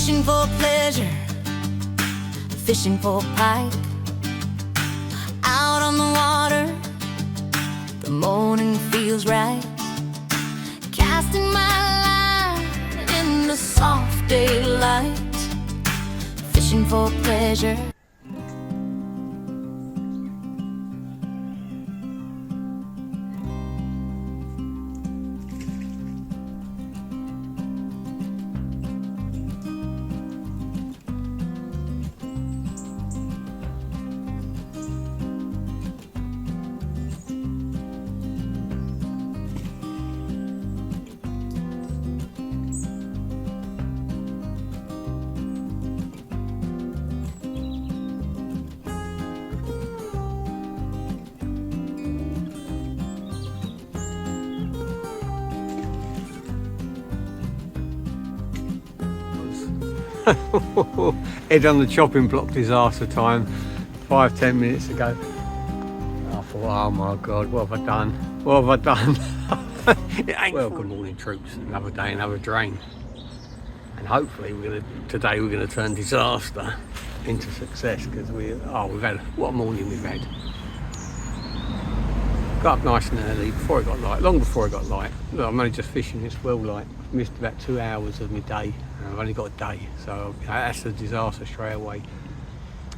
Fishing for pleasure, fishing for pike. Out on the water, the morning feels right. Casting my line in the soft daylight. Fishing for pleasure. Head on the chopping block disaster time 5-10 minutes ago. I thought, oh my god, what have I done? What have I done? Well, good morning troops, another day, another drain. And hopefully today we're going to turn disaster into success, because we've had, what a morning we've had. Got up nice and early, before it got light, long before it got light. Look, I'm only just fishing, it's well light. Missed about 2 hours of my day, and I've only got a day, so that's a disaster straight away.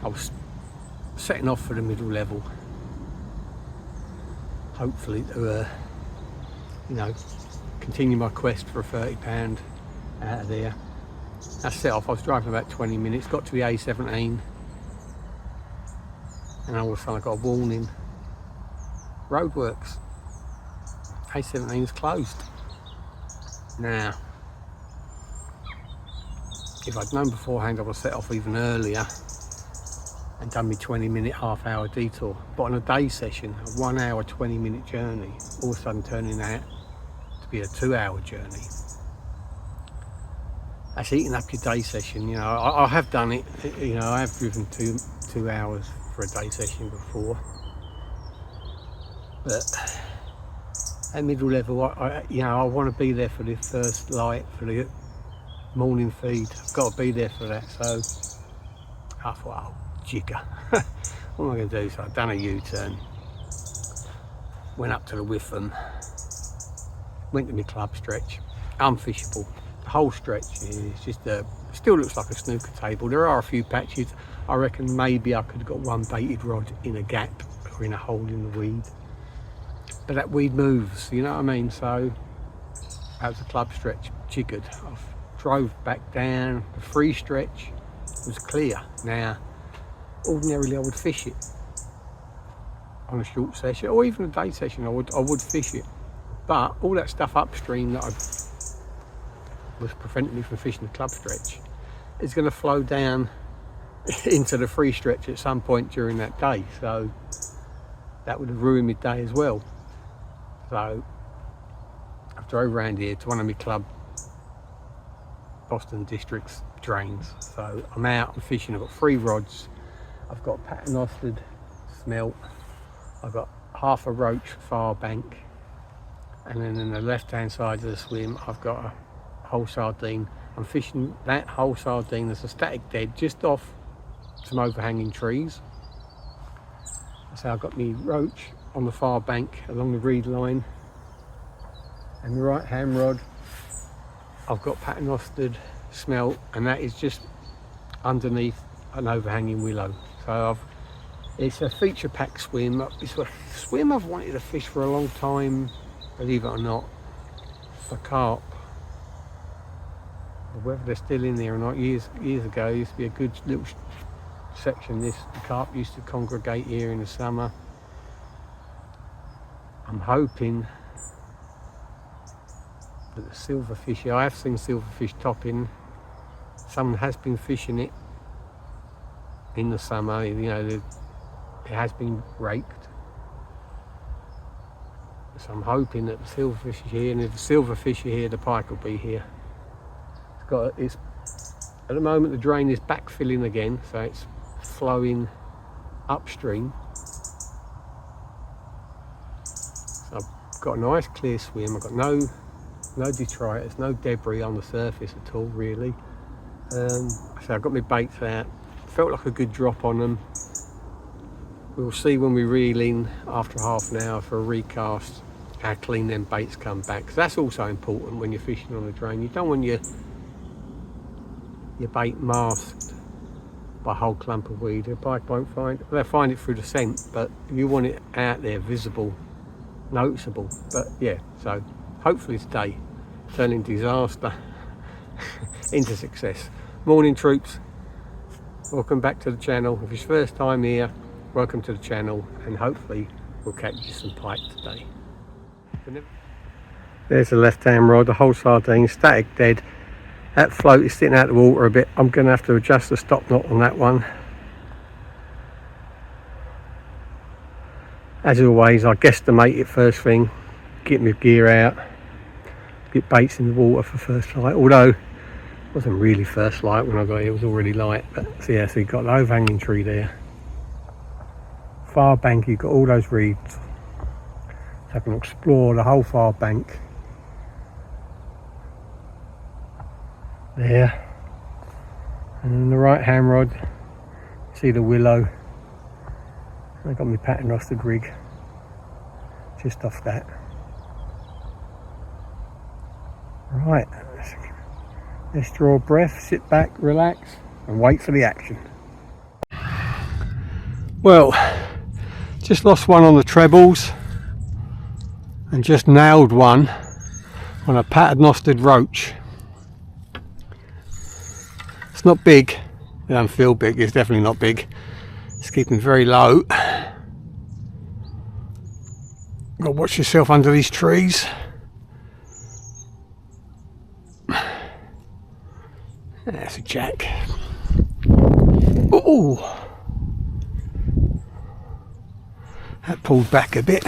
I was setting off for the middle level, hopefully to continue my quest for a £30 out of there. I set off, I was driving about 20 minutes, got to the A17, and all of a sudden I got a warning. Roadworks, A17 is closed. Now, if I'd known beforehand, I would have set off even earlier and done my 20-minute, half-hour detour. But on a day session, a 1 hour, 20-minute journey, all of a sudden turning out to be a 2-hour journey. That's eating up your day session. You know, I have done it. You know, I have driven two hours for a day session before. But at middle level, I want to be there for the first light, for the morning feed. I've got to be there for that. So I thought, oh, jigger. What am I going to do? So I've done a U-turn, went up to the Whiffham, went to my club stretch, unfishable. The whole stretch is just still looks like a snooker table. There are a few patches. I reckon maybe I could have got one baited rod in a gap or in a hole in the weed. But that weed moves, you know what I mean? So that was a club stretch, jiggered. I drove back down, the free stretch was clear. Now, ordinarily I would fish it on a short session, or even a day session, I would fish it. But all that stuff upstream that was preventing me from fishing the club stretch is going to flow down into the free stretch at some point during that day. So that would have ruined my day as well. So I drove around here to one of my club Boston District's drains. So I'm out, I'm fishing, I've got 3 rods, I've got paternostered smelt, I've got half a roach far bank, and then in the left hand side of the swim I've got a whole sardine. I'm fishing that whole sardine. There's a static dead just off some overhanging trees. So I've got my roach on the far bank along the reed line, and the right hand rod I've got paternostered smelt, and that is just underneath an overhanging willow. So it's a feature pack swim. It's a swim I've wanted to fish for a long time, believe it or not, for carp. Whether they're still in there or not, years ago, it used to be a good little section. The carp used to congregate here in the summer. I'm hoping that the silverfish, I have seen silverfish topping. Someone has been fishing it in the summer, you know, it has been raked. So I'm hoping that the silverfish is here, and if the silverfish are here, the pike will be here. It's at the moment the drain is backfilling again, so it's flowing upstream. So I've got a nice clear swim. I've got no detritus, no debris on the surface at all really. So I've got my baits out. Felt like a good drop on them. We'll see when we reel in after half an hour for a recast how clean them baits come back, because that's also important when you're fishing on a drain. You don't want your bait masked by a whole clump of weed. The pike won't find it. They'll find it through the scent, but you want it out there, visible, noticeable. But yeah, so hopefully today turning disaster into success. Morning troops, welcome back to the channel. If it's your first time here, welcome to the channel, and hopefully we'll catch you some pike today. There's the left hand rod, the whole sardine, static dead. That float is sitting out the water a bit. I'm going to have to adjust the stop knot on that one. As always, I guesstimate it first thing, get my gear out, get baits in the water for first light, although it wasn't really first light when I got here, it was already light. But so yeah, so you've got the overhanging tree there. Far bank, you've got all those reeds. So I can explore the whole far bank. There. And then the right hand rod, see the willow. I got my pattern rusted rig just off that. Right, let's draw a breath, sit back, relax, and wait for the action. Well, just lost one on the trebles and just nailed one on a paternostered roach. It's not big, it doesn't feel big, it's definitely not big. It's keeping very low. Gotta watch yourself under these trees. That's a jack. Ooh, that pulled back a bit.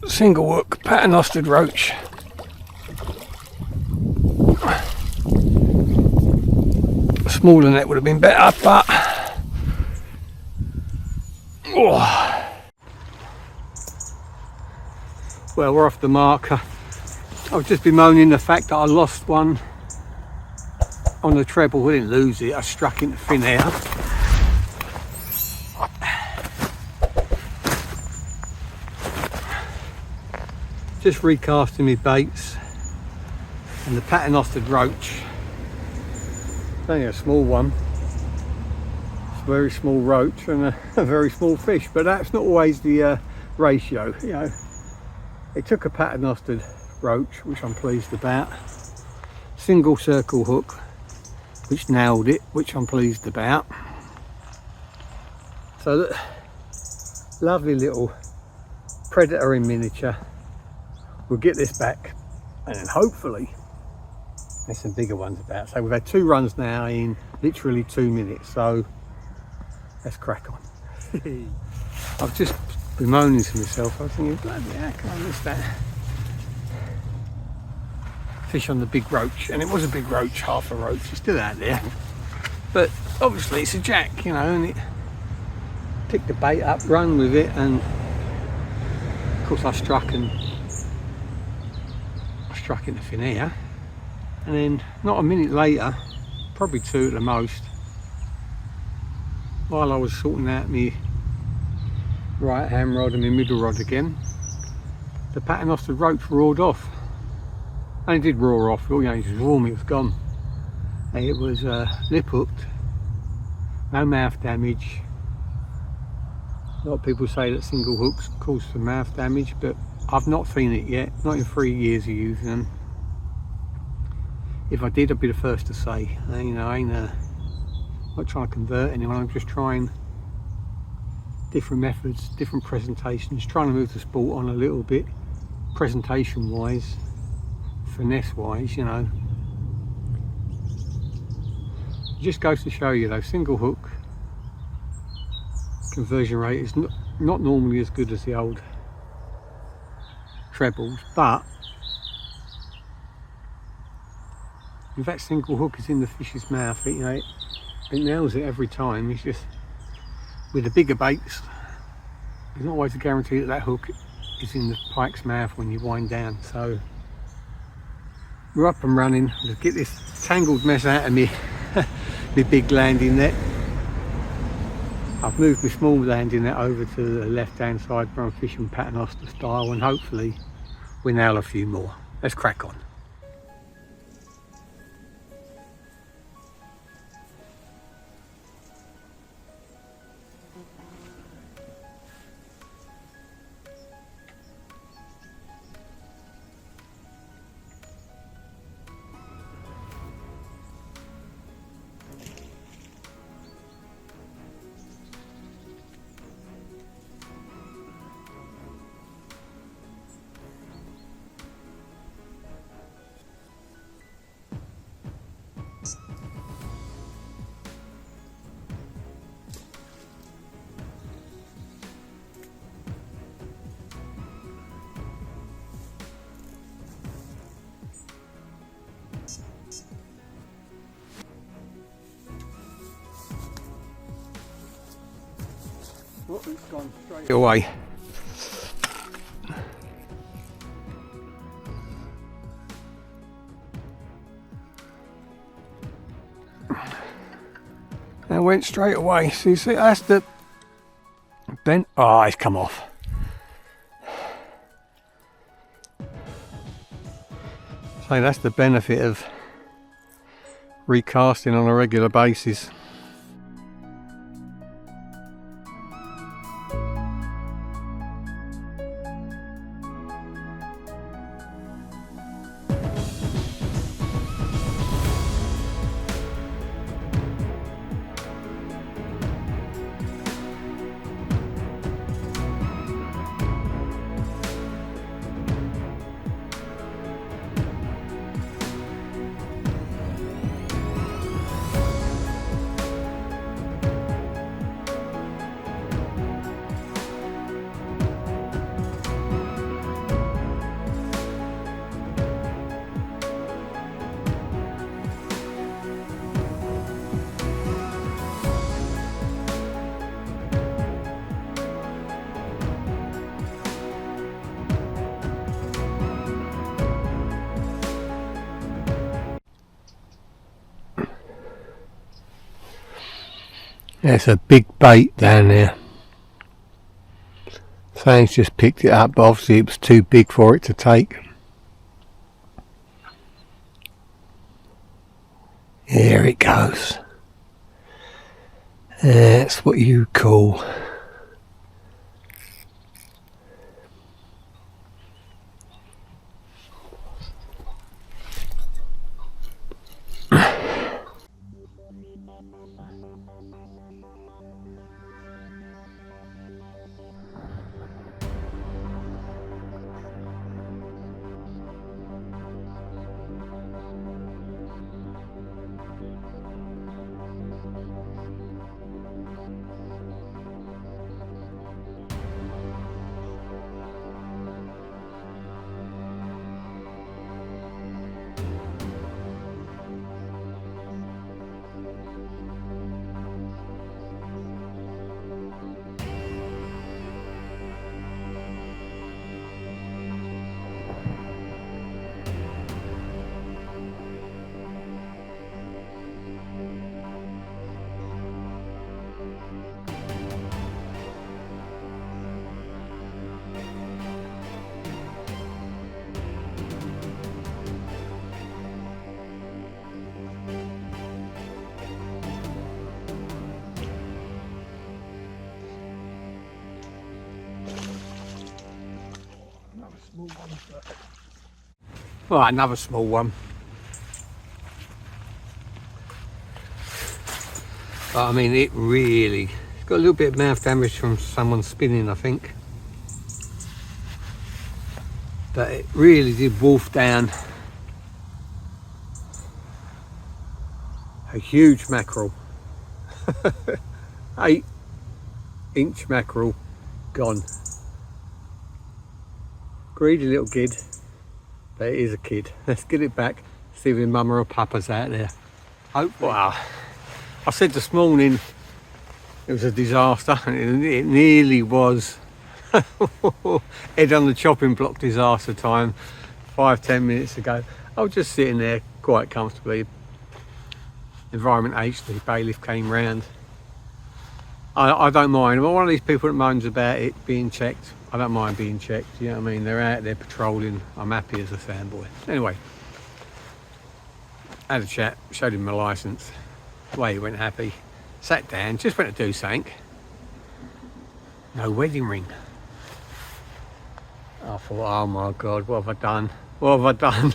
Single hook, paternostered roach. A smaller net would have been better, but oh. Well, we're off the marker. I've just bemoaning the fact that I lost one on the treble. I didn't lose it, I struck into thin air. Just recasting my baits, and the paternostered roach, it's only a small one, it's a very small roach and a very small fish, but that's not always the ratio, you know. It took a paternostered roach, which I'm pleased about, single circle hook, which nailed it, which I'm pleased about. So look, lovely little predator in miniature. We'll get this back, and then hopefully there's some bigger ones about. So we've had 2 runs now in literally 2 minutes, so let's crack on. I've just been moaning to myself. I was thinking, bloody hell, can I miss that fish on the big roach? And it was a big roach, half a roach. It's still out there, but obviously it's a jack, you know. And it picked the bait up, run with it, and of course I struck into thin air, and then not a minute later, probably 2 at the most, while I was sorting out my right hand rod and my middle rod again, the paternostered roach roared off. And it did roar off, you know, it was warm, it was gone. And it was lip hooked, no mouth damage. A lot of people say that single hooks cause some mouth damage, but I've not seen it yet, not in 3 years of using them. If I did, I'd be the first to say. You know, I ain't not trying to convert anyone, I'm just trying different methods, different presentations, trying to move the sport on a little bit, presentation wise, finesse wise, you know. It just goes to show you though, single hook conversion rate is not normally as good as the old trebles, but if that single hook is in the fish's mouth, it, you know, it nails it every time. It's just with the bigger baits, there's not always a guarantee that that hook is in the pike's mouth when you wind down. So we're up and running. Let's get this tangled mess out of me, my big landing net. I've moved my small landing net over to the left hand side where I'm fishing paternoster style, and hopefully we nail a few more. Let's crack on. Oh, it's gone straight away. That went straight away. So you see, that's the bent. Oh, it's come off. So that's the benefit of recasting on a regular basis. There's a big bait down there. Thing's just picked it up, but obviously it was too big for it to take. There it goes. That's what you call Right, another small one. But I mean, it really got a little bit of mouth damage from someone spinning, I think. But it really did wolf down a huge mackerel. 8-inch mackerel gone. Greedy little kid, but it is a kid. Let's get it back, see if his mama or papa's out there. Hopefully. Wow. I said this morning it was a disaster, and it nearly was Head on the chopping block disaster time 5-10 minutes ago. I was just sitting there quite comfortably. Environment H, the bailiff came round. I don't mind. I'm one of these people that moans about it being checked. I don't mind being checked, you know what I mean? They're out there patrolling. I'm happy as a fanboy. Anyway, had a chat, showed him my licence. Away he went happy. Sat down, just went to do something. No wedding ring. I thought, oh my God, what have I done? What have I done?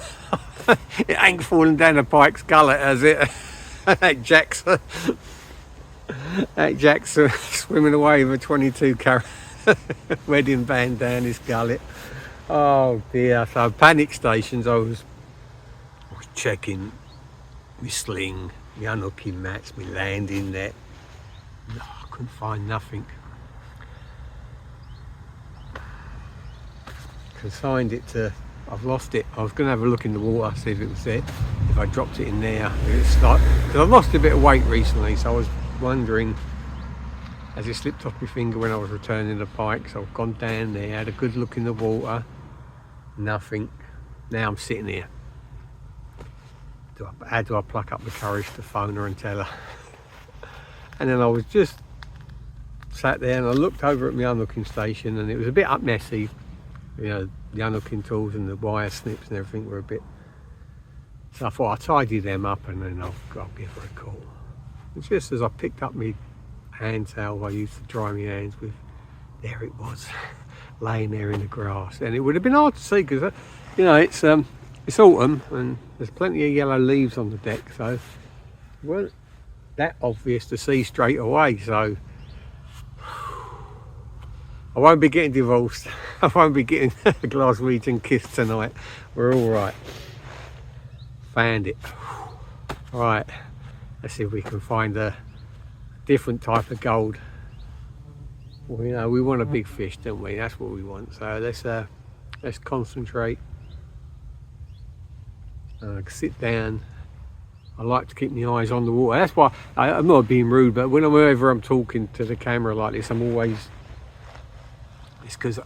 It ain't falling down the Pike's gullet, has it? That Jack's swimming away with a 22 carat wedding band down his gullet. Oh dear. So panic stations, I was checking my sling, my unhooking mats, my landing net. No, I couldn't find nothing. Consigned it to, I've lost it. I was going to have a look in the water, see if it was there, if I dropped it in there. It's like, because I've lost a bit of weight recently, so I was wondering, as it slipped off my finger when I was returning the Pike, so I've gone down there, had a good look in the water, nothing. Now I'm sitting here. How do I pluck up the courage to phone her and tell her? And then I was just sat there and I looked over at my unhooking station, and it was a bit up messy. You know, the unhooking tools and the wire snips and everything were a bit. So I thought I'd tidy them up and then I'll give her a call. And just as I picked up my hand towel I used to dry my hands with, there it was, laying there in the grass. And it would have been hard to see because, you know, it's autumn and there's plenty of yellow leaves on the deck, so it weren't that obvious to see straight away. So I won't be getting divorced. I won't be getting a Glaswegian kiss tonight. We're all right. Found it. Right, let's see if we can find a different type of gold. Well, you know, we want a big fish, don't we? That's what we want. So let's concentrate. Sit down. I like to keep my eyes on the water. That's why I'm not being rude, but whenever I'm talking to the camera like this, I'm always. It's because,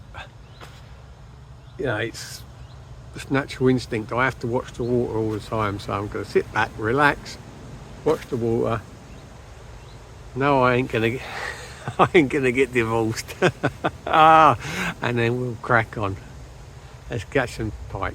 you know, it's just natural instinct. I have to watch the water all the time, so I'm going to sit back, relax, watch the water. No, I ain't gonna get divorced. And then we'll crack on. Let's catch some pike.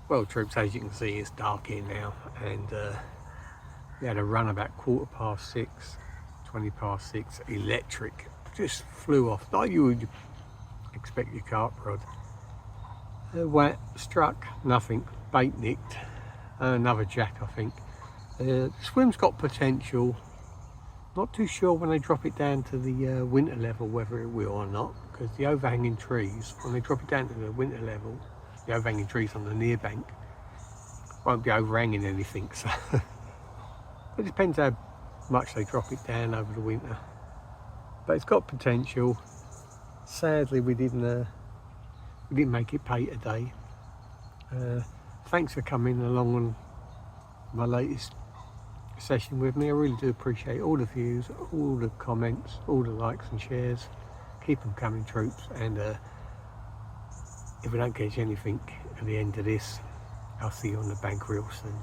Well, troops, as you can see, it's dark here now, and we had a run about 6:15, 6:20, electric, just flew off like you would expect your carp rod. Wet, struck, nothing, bait nicked, another jack I think. Swim's got potential, not too sure when they drop it down to the winter level whether it will or not, because the overhanging trees, when they drop it down to the winter level, the overhanging trees on the near bank won't be overhanging anything, so it depends how much they drop it down over the winter. But it's got potential. Sadly, we didn't make it pay today. Thanks for coming along on my latest session with me. I really do appreciate all the views, all the comments, all the likes and shares. Keep them coming, troops, and if we don't catch anything at the end of this, I'll see you on the bank real soon.